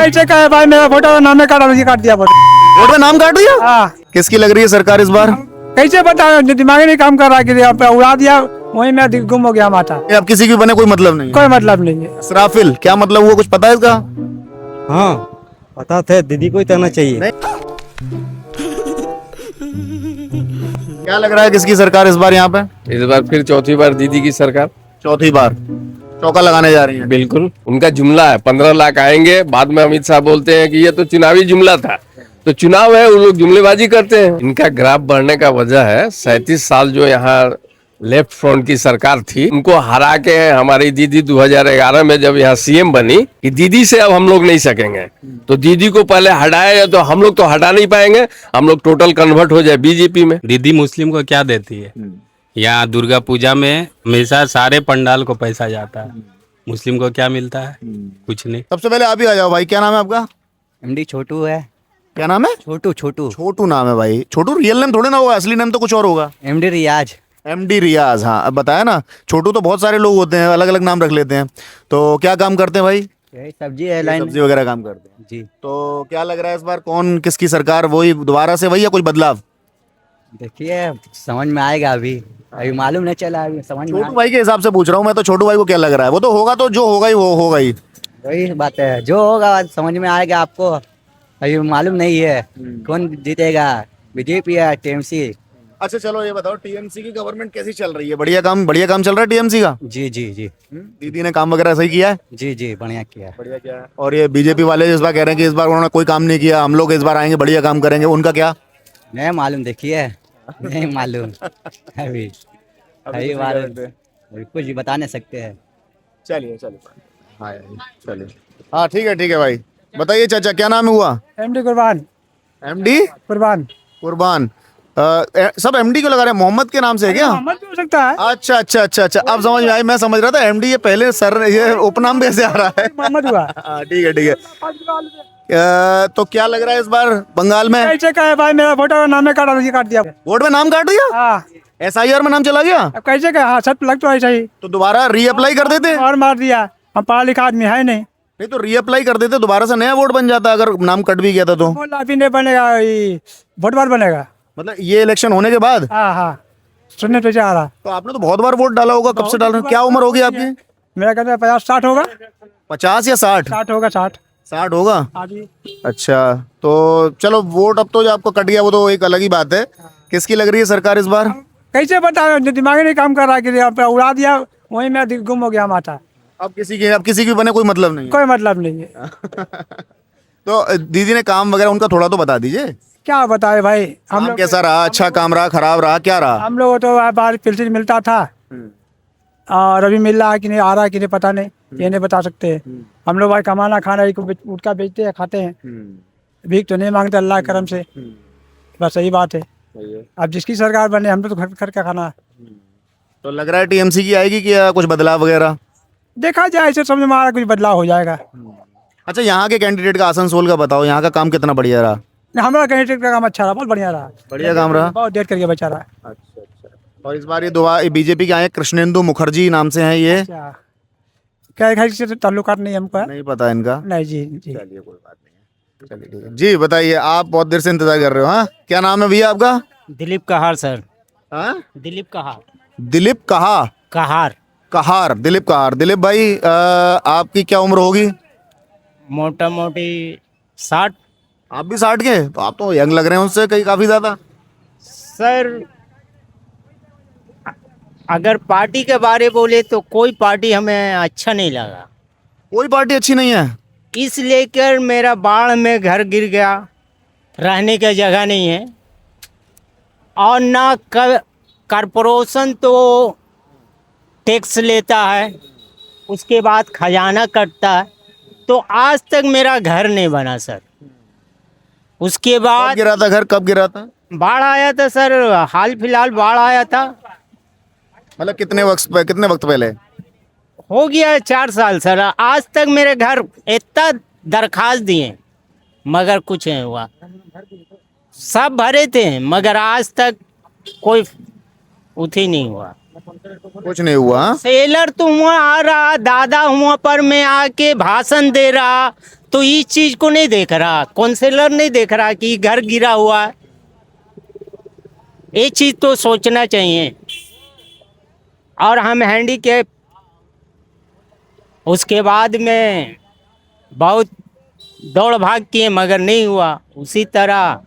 कैसे का है भाई, मेरा फोटो नाम काट दिया फोटो। वोट में नाम काट दिया। हाँ, किसकी लग रही है सरकार इस बार? कैसे बता, दिमाग ही नहीं काम कर रहा कि यहाँ पे उड़ा दिया, वहीं मैं गुम हो गया माथा। ये अब किसी की बने कोई मतलब नहीं है। कोई मतलब नहीं है। इसराफिल क्या मतलब हुआ, कुछ पता है इसका? हाँ पता थे, दीदी को ही करना चाहिए। क्या लग रहा है किसकी सरकार इस बार यहाँ पे? इस बार फिर चौथी बार दीदी की सरकार। चौथी बार चौका लगाने जा रही है। बिल्कुल, उनका जुमला है 15 लाख आएंगे। बाद में अमित शाह बोलते हैं कि ये तो चुनावी जुमला था। तो चुनाव है, वो लोग जुमलेबाजी करते हैं। इनका ग्राफ बढ़ने का वजह है 37 साल जो यहाँ लेफ्ट फ्रंट की सरकार थी, उनको हरा के हमारी दीदी 2011 में जब यहाँ सीएम बनी कि दीदी से अब हम लोग नहीं सकेंगे, तो दीदी को पहले हटाया, तो हम लोग तो हटा नहीं पाएंगे, हम लोग टोटल कन्वर्ट हो जाए बीजेपी में। दीदी मुस्लिम को क्या देती है? यहाँ दुर्गा पूजा में हमेशा सारे पंडाल को पैसा जाता है, मुस्लिम को क्या मिलता है? कुछ नहीं। सबसे पहले आप ही आ जाओ भाई, क्या नाम है आपका? एमडी छोटू है। क्या नाम है? छोटू छोटू छोटू नाम है भाई। छोटू रियल नेम थोड़े ना होगा, असली नेम तो कुछ और होगा। एमडी रियाज। एमडी रियाज, हाँ अब बताया ना। छोटू तो बहुत सारे लोग होते हैं, अलग अलग नाम रख लेते हैं। तो क्या काम करते हैं भाई? यही सब्जी है लाइन सब्जी वगैरह काम करते हैं। जी। तो क्या लग रहा है इस बार कौन किसकी सरकार, वही दोबारा से वही या कुछ बदलाव? देखिए समझ में आएगा, अभी मालूम नहीं चला, अभी समझ में छोटू भाई के हिसाब से पूछ रहा हूँ मैं, तो छोटू भाई को क्या लग रहा है? वो तो होगा, तो जो होगा ही वो होगा ही। वही बात है, जो होगा समझ में आएगा आपको। अभी मालूम नहीं है कौन जीतेगा, बीजेपी या टीएमसी। अच्छा चलो ये बताओ, टीएमसी की गवर्नमेंट कैसी चल रही है? बढ़िया काम चल रहा है टीएमसी का? जी जी जी दीदी ने काम वगैरह सही किया है? जी जी बढ़िया किया। बढ़िया किया है। और ये बीजेपी वाले इस बार कह रहे हैं कि इस बार उन्होंने कोई काम नहीं किया, हम लोग इस बार आएंगे बढ़िया काम करेंगे, उनका क्या? नहीं मालूम, देखिए नहीं मालूम अभी कुछ बता नहीं सकते हैं। चलिए हाँ चलिए, हाँ ठीक है भाई। बताइए चाचा, क्या नाम हुआ? एमडी कुर्बान। एमडी कुर्बान कुर्बान। सब एमडी को लगा रहे हैं, मोहम्मद के नाम से है क्या? मोहम्मद भी हो सकता है। अच्छा अब समझ में आई। मैं समझ रहा था एमडी ये पहले सर, ये उपनाम कैसे आ रहा है? मोहम्मद हुआ। हाँ ठीक है। तो क्या लग रहा है इस बार बंगाल में? कैसे का है भाई, मेरा फोटो नाम काट दिया। वोट में नाम काट दिया? हाँ, एसआईआर में नाम चला गया? अब कैसे का? हाँ, सब लग तो ऐसा ही। तो दोबारा रीअप्लाई कर देते? और मार दिया, हम पढ़ा लिखा आदमी है नहीं। नहीं तो रीअप्लाई कर देते, दोबारा से नया वोट बन जाता अगर नाम कट भी गया था तो। अभी नहीं बनेगा, वोट बार बनेगा। मतलब ये इलेक्शन होने के बाद? हाँ, सुनने तो जा रहा। तो आपने तो बहुत बार वोट डाला होगा, कब से डाल रहे हो? क्या उम्र होगी आपकी? मेरा कहता है 50-60 होगा। 50 या 60? 60 होगा, 60। 60 होगा। हाँ जी। अच्छा तो चलो, वोट अब तो जो आपको कट गया वो तो एक अलग ही बात है। किसकी लग रही है सरकार इस बार? कैसे बता, दिमाग ही नहीं काम कर रहा कि यहाँ पे उड़ा दिया, वहीं मैं गुम हो गया माथा। अब किसी की बने कोई मतलब नहीं है। कोई मतलब नहीं है। तो दीदी ने काम वगैरह उनका थोड़ा तो बता दीजिए। क्या बताए भाई, हम काम लोग कैसा रहा? अच्छा काम रहा, खराब रहा, क्या रहा? हम लोग तो बाहर पेंशन मिलता था, और अभी मिल रहा है कि नहीं, आ रहा है कि नहीं पता नहीं, ये नहीं बता सकते। हम लोग भाई कमाना खाना उठ का बेचते हैं, खाते हैं, भीख तो नहीं मांगते अल्लाह के करम से। बस यही बात है। अब जिसकी सरकार बने, हम लोग तो घर का खाना। तो लग रहा है टीएमसी की आएगी कि कुछ बदलाव वगैरह? देखा जाए, ऐसे समझ में आ रहा कुछ बदलाव हो जाएगा। अच्छा यहाँ के कैंडिडेट का, आसनसोल का बताओ, यहाँ का काम कितना बढ़िया रहा? हमारा कैंडिडेट का काम अच्छा रहा, बहुत बढ़िया रहा। बढ़िया काम रहा। बहुत देर करके बचा रहा। अच्छा। और इस बार ये बीजेपी के आए कृष्णेंदु मुखर्जी नाम से हैं ये। अच्छा, क्या घर से ताल्लुकात नहीं हमको? नहीं पता इनका। नहीं जी। चलिए कोई बात नहीं है। चलिए ठीक है जी। बताइए, आप बहुत देर से इंतजार कर रहे हो। हाँ क्या नाम है भैया आपका? दिलीप कहार सर। हाँ दिलीप कहार। दिलीप कहार। दिलीप कहार। दिलीप भाई आपकी क्या उम्र होगी? मोटा मोटी 60। आप भी 60 के? तो आप तो यंग लग रहे हैं उससे कहीं काफी ज्यादा। सर अगर पार्टी के बारे बोले तो कोई पार्टी हमें अच्छा नहीं लगा। कोई पार्टी अच्छी नहीं है? इस लेकर मेरा बाढ़ में घर गिर गया, रहने का जगह नहीं है, और ना कॉरपोरेशन तो टैक्स लेता है, उसके बाद खजाना कटता है, तो आज तक मेरा घर नहीं बना सर। उसके कब बाद गिरा था घर? कब गिरा था? बाढ़ आया था सर, हाल फिलहाल बाढ़ आया था। मतलब कितने वक्त पहले? हो गया 4 साल सर। आज तक मेरे घर इतना दरखास्त दिए मगर कुछ नहीं हुआ। सब भरे थे मगर आज तक कोई उठी नहीं हुआ। कुछ नहीं हुआ? सेलर तो हुआ आ रहा, दादा हुआ पर मैं आके भाषण दे रहा, तो इस चीज को नहीं देख रहा, काउंसलर नहीं देख रहा कि घर गिरा हुआ है। ये चीज तो सोचना चाहिए। और हम हैंडीकैप, उसके बाद में बहुत दौड़ भाग किए मगर नहीं हुआ, उसी तरह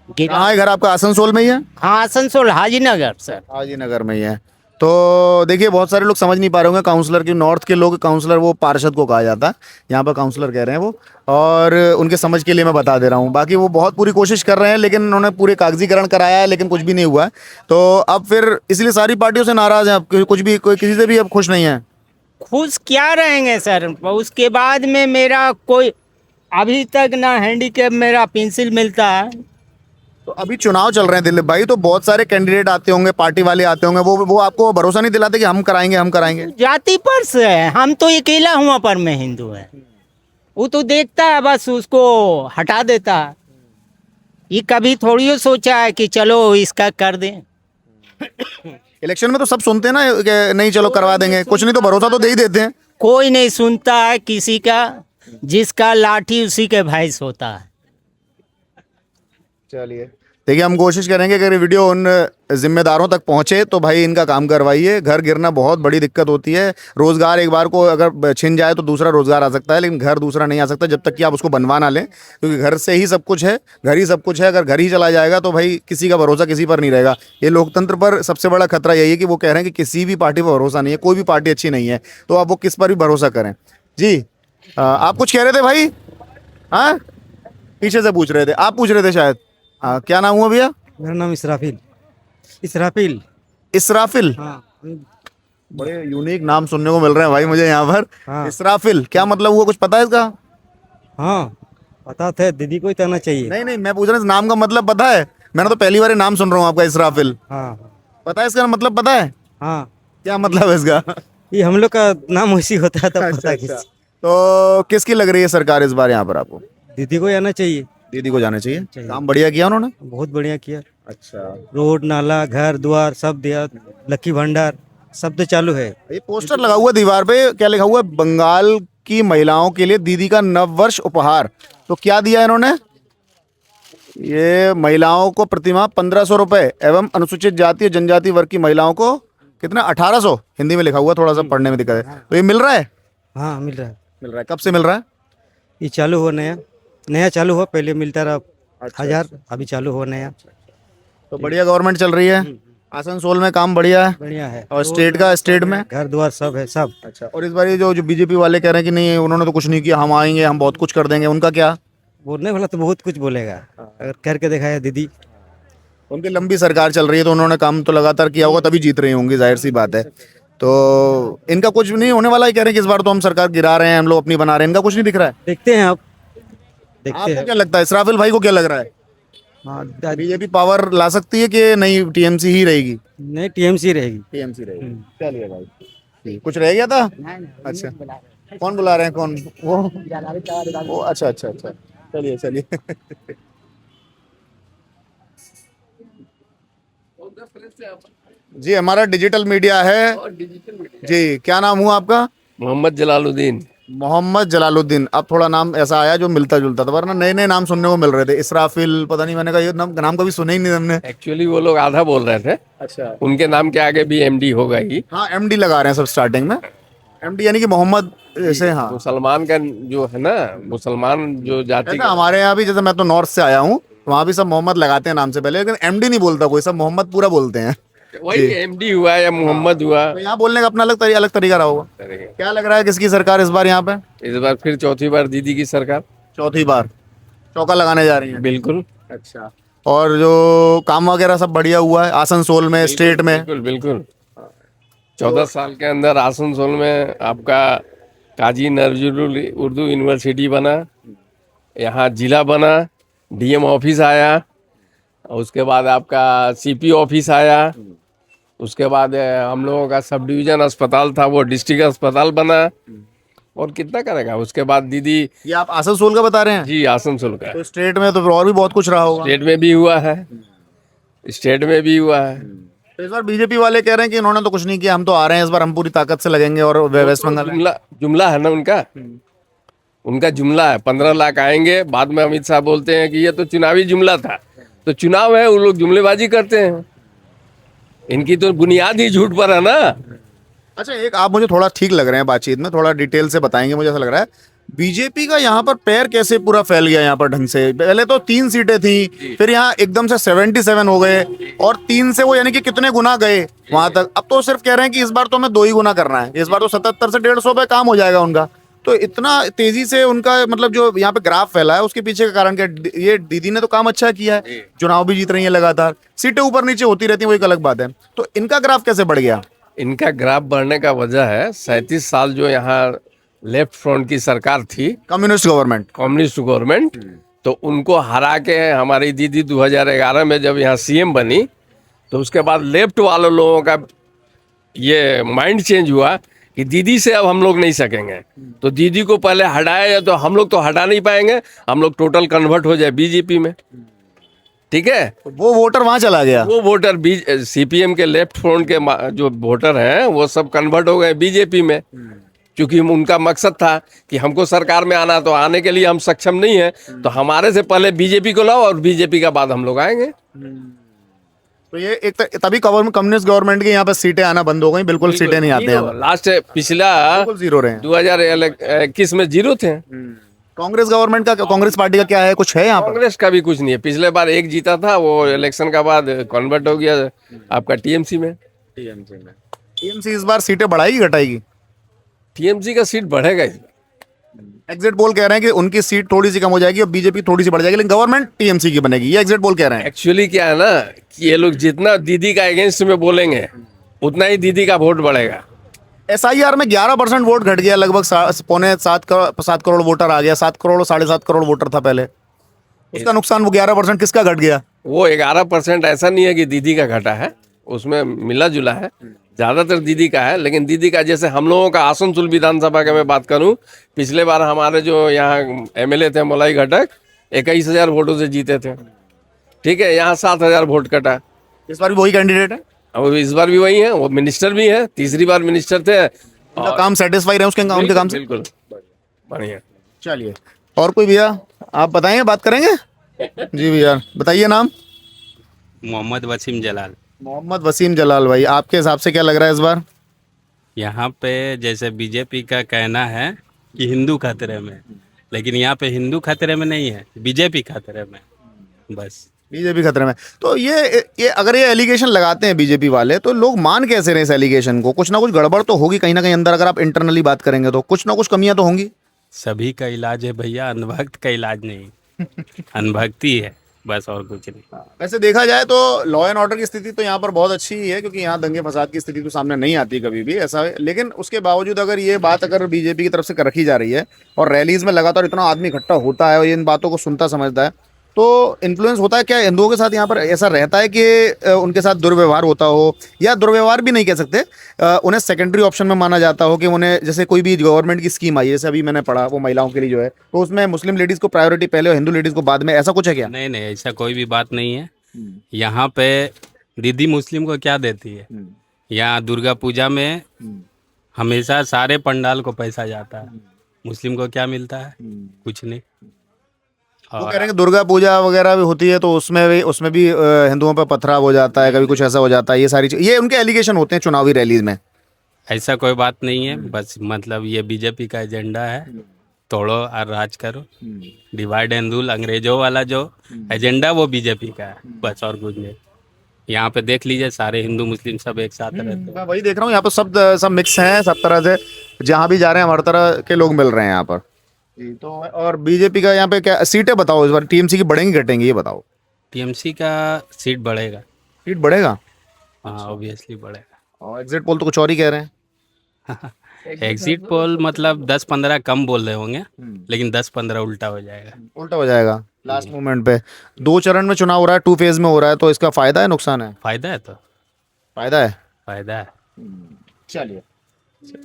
गिरा। कहाँ है घर आपका? आसनसोल में ही है? हाँ, आसनसोल हाजीनगर सर। हाजीनगर में ही है। तो देखिए, बहुत सारे लोग समझ नहीं पा रहे होंगे काउंसलर की, नॉर्थ के लोग काउंसलर वो पार्षद को कहा जाता है, यहाँ पर काउंसलर कह रहे हैं वो, और उनके समझ के लिए मैं बता दे रहा हूँ। बाकी वो बहुत पूरी कोशिश कर रहे हैं, लेकिन उन्होंने पूरे कागजीकरण कराया है, लेकिन कुछ भी नहीं हुआ है। तो अब फिर इसलिए सारी पार्टियों से नाराज हैं, अब कुछ भी, कोई किसी से भी अब खुश नहीं है। खुश क्या रहेंगे सर? उसके बाद में मेरा कोई अभी तक ना हैंडीकैप मेरा पेंसिल मिलता है। तो अभी चुनाव चल रहे हैं दिलीप भाई, तो बहुत सारे कैंडिडेट आते होंगे, पार्टी वाले आते होंगे, वो आपको भरोसा नहीं दिलाते कि हम कराएंगे, हम कराएंगे? जाति पर से है, हम तो अकेला हुआ पर मैं हिंदू है। वो तो देखता है बस, उसको हटा देता है। ये कभी थोड़ी सोचा है कि चलो इसका कर दें। इलेक्शन में तो सब सुनते हैं ना कि नहीं चलो करवा देंगे, कुछ नहीं तो भरोसा तो दे ही देते हैं। कोई नहीं सुनता है किसी का, जिसका लाठी उसी के भैंस होता है। चलिए, देखिए, हम कोशिश करेंगे कि अगर वीडियो उन जिम्मेदारों तक पहुंचे तो भाई इनका काम करवाइए। घर गिरना बहुत बड़ी दिक्कत होती है। रोजगार एक बार को अगर छिन जाए तो दूसरा रोजगार आ सकता है, लेकिन घर दूसरा नहीं आ सकता जब तक कि आप उसको बनवा ना लें, क्योंकि घर से ही सब कुछ है, घर ही सब कुछ है। अगर घर ही चला जाएगा तो भाई किसी का भरोसा किसी पर नहीं रहेगा। ये लोकतंत्र पर सबसे बड़ा खतरा यही है कि वो कह रहे हैं कि किसी भी पार्टी पर भरोसा नहीं है, कोई भी पार्टी अच्छी नहीं है, तो आप वो किस पर भी भरोसा करें। जी, आप कुछ कह रहे थे भाई? हाँ, पीछे से पूछ रहे थे, आप पूछ रहे थे शायद। हाँ, क्या नाम हुआ भैया? मेरा नाम इसराफिल। इसराफिल। इसराफिल? हाँ। बड़े यूनिक नाम सुनने को मिल रहे हैं भाई मुझे यहाँ पर। हाँ। इसराफिल क्या मतलब हुआ, कुछ पता है इसका? हाँ, पता था, दीदी को ही कहना चाहिए। नहीं नहीं, मैं पूछ रहा हूँ नाम का मतलब पता है? मैंने तो पहली बार ये नाम सुन रहा हूँ आपका, इसराफिल। हाँ पता है इसका मतलब? पता है हाँ, क्या मतलब है इसका? ये हम लोग का नाम वैसी होता है, तब अच्छा, पता अच्छा। किसी। तो किसकी लग रही है सरकार इस बार यहाँ पर आपको? दीदी को ही आना चाहिए। दीदी को जाना चाहिए। काम बढ़िया किया उन्होंने। बहुत बढ़िया किया। अच्छा, रोड नाला घर द्वार सब दिया, लकी भंडार सब तो चालू है। ये पोस्टर लगा हुआ दीवार पे, क्या लिखा हुआ है? बंगाल की महिलाओं के लिए दीदी का नववर्ष उपहार। तो क्या दिया इन्होंने? ये महिलाओं को प्रतिमाह 1500 रुपए एवं अनुसूचित जाति और जनजाति वर्ग की महिलाओं को कितना? 1800। हिंदी में लिखा हुआ, थोड़ा सा पढ़ने में दिक्कत है। तो ये मिल रहा है? हाँ, मिल रहा है। मिल रहा है। कब से मिल रहा है? ये चालू हुआ, नया चालू हुआ। पहले मिलता रहा 1000, अभी चालू हुआ नया। तो बढ़िया गवर्नमेंट चल रही है। आसनसोल में काम बढ़िया है। बढ़िया है। और स्टेट में घर द्वार सब है, सब। अच्छा, और इस बार ये जो बीजेपी वाले कह रहे हैं कि नहीं उन्होंने तो कुछ नहीं किया, हम आएंगे, हम बहुत कुछ कर देंगे, उनका क्या? बोलने वाला तो बहुत कुछ बोलेगा, अगर करके दिखाया दीदी। उनकी लंबी सरकार चल रही है तो उन्होंने काम तो लगातार किया होगा, तभी जीत रही होंगी, जाहिर सी बात है। तो इनका कुछ नहीं होने वाला है, कह रहे हैं कि इस बार तो हम सरकार गिरा रहे हैं, हम लोग अपनी बना रहे हैं, इनका कुछ नहीं दिख रहा है। देखते हैं, आप देखते आपको हैं। क्या लगता है? इसराफिल भाई को क्या लग रहा है? हाँ, बीजेपी पावर ला सकती है कि नहीं टीएमसी ही रहेगी? नहीं, टीएमसी रहेगी। टीएमसी रहेगी। चलिए भाई, कुछ रह गया था? अच्छा, कौन बुला रहे हैं? कौन वो? अच्छा अच्छा अच्छा, चलिए चलिए। जी, हमारा डिजिटल मीडिया है जी। क्या नाम हुआ आपका? मोहम्मद जलालुद्दीन। मोहम्मद जलालुद्दीन। अब थोड़ा नाम ऐसा आया जो मिलता जुलता था, वरना नए नए नाम सुनने को मिल रहे थे। इसराफिल, पता नहीं, मैंने कहा ये नाम कभी सुने ही नहीं हमने। एक्चुअली वो लोग आधा बोल रहे थे। अच्छा, उनके नाम के आगे भी एमडी होगा ही। हाँ, एमडी लगा रहे हैं सब स्टार्टिंग में, एमडी यानी कि मोहम्मद से। हाँ, मुसलमान का जो है ना, मुसलमान जो जाति ऐसा हमारे यहाँ भी, जैसे मैं तो नॉर्थ से आया हूँ, वहाँ भी सब मोहम्मद लगाते हैं नाम से पहले, लेकिन एमडी नहीं बोलता कोई, सब मोहम्मद पूरा बोलते हैं। वही एमडी हुआ या मोहम्मद हुआ। तो यहाँ बोलने का अपना अलग तरीका रहा होगा। क्या लग रहा है किसकी सरकार इस बार यहाँ पे? इस बार फिर चौथी बार दीदी की सरकार। चौथी बार चौका लगाने जा रही है। बिल्कुल। अच्छा, और जो काम वगैरह सब बढ़िया हुआ है आसनसोल में, स्टेट में? बिल्कुल बिल्कुल। 14 साल के अंदर आसनसोल में आपका काजी नजरुल उर्दू यूनिवर्सिटी बना, यहाँ जिला बना, डीएम ऑफिस आया, उसके बाद आपका सीपी ऑफिस आया, उसके बाद हम लोगों का सब डिवीजन अस्पताल था वो डिस्ट्रिक्ट अस्पताल बना, और कितना करेगा। उसके बाद दीदी। ये आप आसनसोल का बता रहे हैं? जी, आसनसोल का। तो स्टेट में तो और भी बहुत कुछ रहा होगा। स्टेट में भी हुआ है, स्टेट में भी हुआ है। तो इस बार बीजेपी वाले कह रहे हैं कि इन्होंने तो कुछ नहीं किया, हम तो आ रहे हैं इस बार, हम पूरी ताकत से लगेंगे और वेस्ट बंगाल में। जुमला है ना उनका। उनका जुमला है 15 लाख आएंगे, बाद में अमित शाह बोलते हैं कि ये तो चुनावी जुमला था। तो चुनाव है, वो लोग जुमलेबाजी करते हैं। इनकी तो बुनियाद ही झूठ पर है ना। अच्छा, एक आप मुझे थोड़ा ठीक लग रहे हैं बातचीत में, थोड़ा डिटेल से बताएंगे। मुझे ऐसा लग रहा है बीजेपी का यहाँ पर पैर कैसे पूरा फैल गया यहाँ पर ढंग से। पहले तो 3 सीटें थी, फिर यहाँ एकदम से 77 हो गए, और 3 से वो यानी कि कितने गुना गए वहां तक। अब तो सिर्फ कह रहे हैं कि इस बार तो हमें 2 ही गुना करना है, इस बार तो 77 से 150 पे काम हो जाएगा उनका। तो इतना तेजी से उनका मतलब जो यहाँ पे ग्राफ फैला है, उसके पीछे का कारण क्या? ये दीदी ने तो काम अच्छा किया है, चुनाव भी जीत रही है लगातार, सीटें ऊपर नीचे होती रहती है, वो एक अलग बात है। तो इनका ग्राफ कैसे बढ़ गया? इनका ग्राफ बढ़ने का वजह है 37 साल जो यहाँ लेफ्ट फ्रंट की सरकार थी, कम्युनिस्ट गवर्नमेंट, तो उनको हरा के हमारी दीदी 2011 में जब यहाँ सीएम बनी, तो उसके बाद लेफ्ट वाले लोगों का ये माइंड चेंज हुआ कि दीदी से अब हम लोग नहीं सकेंगे। तो दीदी को पहले हटाया जाए, तो हम लोग तो हटा नहीं पाएंगे, हम लोग टोटल कन्वर्ट हो जाए बीजेपी में। ठीक है, वो वोटर वहां चला गया। वो वोटर सीपीएम के लेफ्ट फ्रंट के जो वोटर हैं वो सब कन्वर्ट हो गए बीजेपी में, क्योंकि उनका मकसद था कि हमको सरकार में आना, तो आने के लिए हम सक्षम नहीं है, तो हमारे से पहले बीजेपी को लाओ और बीजेपी का बाद हम लोग आएंगे। तो ये एक तभी कम्युनिस्ट गवर्नमेंट के यहाँ पे सीटें आना बंद हो गई, बिल्कुल सीटें नहीं आते हैं, लास्ट पिछला बिल्कुल जीरो रहे हैं। 2021 में 0 थे। कांग्रेस गवर्नमेंट का, कांग्रेस पार्टी का क्या है, कुछ है यहाँ पर? कांग्रेस का भी कुछ नहीं है। पिछले बार 1 जीता था, वो इलेक्शन का बाद कन्वर्ट हो गया आपका टीएमसी में। टीएमसी इस बार सीटें बढ़ाएगी घटाएगी? टीएमसी का सीट बढ़ेगा इस बार। एग्जिट पोल कह रहे हैं कि उनकी सीट थोड़ी सी कम हो जाएगी और बीजेपी थोड़ी सी बढ़ जाएगी, लेकिन गवर्नमेंट टीएमसी की बनेगी, ये एग्जिट पोल कह रहे हैं। एक्चुअली क्या है ना कि ये लोग जितना दीदी का अगेंस्ट में बोलेंगे उतना ही दीदी का वोट बढ़ेगा। एसआईआर में 11% वोट घट गया, लगभग 7 करोड़ वोटर आ गया। 7 करोड़ 7.5 करोड़ वोटर था पहले, उसका नुकसान वो 11% किसका घट गया? वो 11% ऐसा नहीं है कि दीदी का घटा है, उसमें मिला जुला है, ज्यादातर दीदी का है। लेकिन दीदी का, जैसे हम लोगों का आसनसोल विधानसभा का मैं बात करूं, पिछले बार हमारे जो यहाँ एमएलए थे मलाई घटक 21,000 वोटों से जीते थे। ठीक है, यहाँ 7,000 वोट कटा। इस बार भी वही कैंडिडेट है, और इस बार भी वही है, वो मिनिस्टर भी है, तीसरी बार मिनिस्टर थे। उनका काम सेटिस्फाई रहे उनके काम से? बिल्कुल बढ़िया। चलिए, और कोई भैया आप बताएंगे, बात करेंगे? जी भैया बताइए नाम। मोहम्मद वसीम जलाल। मोहम्मद वसीम जलाल भाई, आपके हिसाब से क्या लग रहा है इस बार? यहाँ पे जैसे बीजेपी का कहना है कि हिंदू खतरे में, लेकिन यहाँ पे हिंदू खतरे में नहीं है, बीजेपी खतरे में, बस। बीजेपी खतरे में। तो ये अगर ये एलिगेशन लगाते हैं बीजेपी वाले, तो लोग मान कैसे रहे इस एलिगेशन को? कुछ ना कुछ गड़बड़ तो होगी कहीं ना कहीं अंदर, अगर आप इंटरनली बात करेंगे तो कुछ ना कुछ कमियां तो होंगी। सभी का इलाज है भैया, अनभक्त का इलाज नहीं। अनभक्ति है बस, और कुछ नहीं। वैसे देखा जाए तो लॉ एंड ऑर्डर की स्थिति तो यहाँ पर बहुत अच्छी ही है, क्योंकि यहाँ दंगे फसाद की स्थिति तो सामने नहीं आती कभी भी ऐसा। लेकिन उसके बावजूद अगर ये बात अगर बीजेपी की तरफ से रखी जा रही है और रैलीज में लगातार इतना आदमी इकट्ठा होता है और इन बातों को सुनता समझता है, तो इन्फ्लुएंस होता है क्या हिंदुओं के साथ? यहाँ पर ऐसा रहता है कि उनके साथ दुर्व्यवहार होता हो, या दुर्व्यवहार भी नहीं कह सकते, उन्हें सेकेंडरी ऑप्शन में माना जाता हो कि उन्हें, जैसे कोई भी गवर्नमेंट की स्कीम आई, जैसे अभी मैंने पढ़ा वो महिलाओं के लिए जो है, तो उसमें मुस्लिम लेडीज़ को प्रायोरिटी पहले और हिंदू लेडीज़ को बाद में, ऐसा कुछ है क्या? नहीं नहीं, ऐसा कोई भी बात नहीं है। यहाँ पे दीदी मुस्लिम को क्या देती है? यहाँ दुर्गा पूजा में हमेशा सारे पंडाल को पैसा जाता है, मुस्लिम को क्या मिलता है? कुछ नहीं। वो कह रहे हैं कि दुर्गा पूजा वगैरह भी होती है तो उसमें भी हिंदुओं पर पथराव हो जाता है, कभी कुछ ऐसा हो जाता है, ये सारी चीज़, ये उनके एलिगेशन होते हैं चुनावी रैलीज में। ऐसा कोई बात नहीं है, बस मतलब ये बीजेपी का एजेंडा है, तोड़ो और राज करो, डिवाइड एंड रूल, अंग्रेजों वाला जो एजेंडा वो बीजेपी का है, बस और कुछ नहीं। यहाँ पे देख लीजिए, सारे हिंदू मुस्लिम सब एक साथ रहते हैं। मैं वही देख रहा हूँ, यहाँ पर सब मिक्स हैं, सब तरह से, जहाँ भी जा रहे हैं हर तरह के लोग मिल रहे हैं यहाँ पर जी। तो और बीजेपी का यहाँ पे क्या सीटें बताओ इस बार, टीएमसी की बढ़ेंगी घटेंगी, ये बताओ। टीएमसी का सीट बढ़ेगा। सीट बढ़ेगा? हाँ ऑब्वियसली बढ़ेगा। और एग्जिट पोल तो कुछ और ही कह रहे हैं। एग्जिट पोल मतलब 10-15 कम बोल रहे होंगे, लेकिन 10-15 उल्टा हो जाएगा। उल्टा हो जाएगा लास्ट मोमेंट पे। 2 चरण में चुनाव हो रहा है, 2 फेज में हो रहा है, तो इसका फायदा है नुकसान है? फायदा है। तो फायदा है, फायदा है। चलिए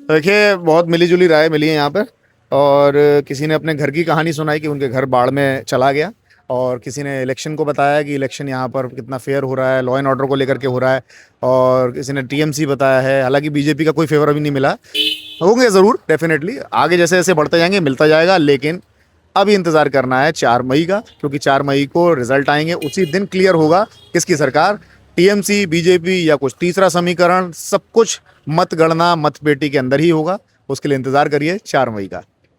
देखिए, बहुत मिलीजुली राय मिली है यहाँ पर, और किसी ने अपने घर की कहानी सुनाई कि उनके घर बाढ़ में चला गया, और किसी ने इलेक्शन को बताया कि इलेक्शन यहाँ पर कितना फेयर हो रहा है, लॉ एंड ऑर्डर को लेकर के हो रहा है, और किसी ने टीएमसी बताया है। हालांकि बीजेपी का कोई फेवर अभी नहीं मिला, होंगे ज़रूर, डेफिनेटली आगे जैसे जैसे बढ़ते जाएंगे मिलता जाएगा, लेकिन अभी इंतज़ार करना है 4 मई का, क्योंकि 4 मई को रिजल्ट आएंगे, उसी दिन क्लियर होगा किसकी सरकार, टीएमसी, बीजेपी या कुछ तीसरा समीकरण। सब कुछ मतगणना मतपेटी के अंदर ही होगा, उसके लिए इंतज़ार करिए 4 मई का।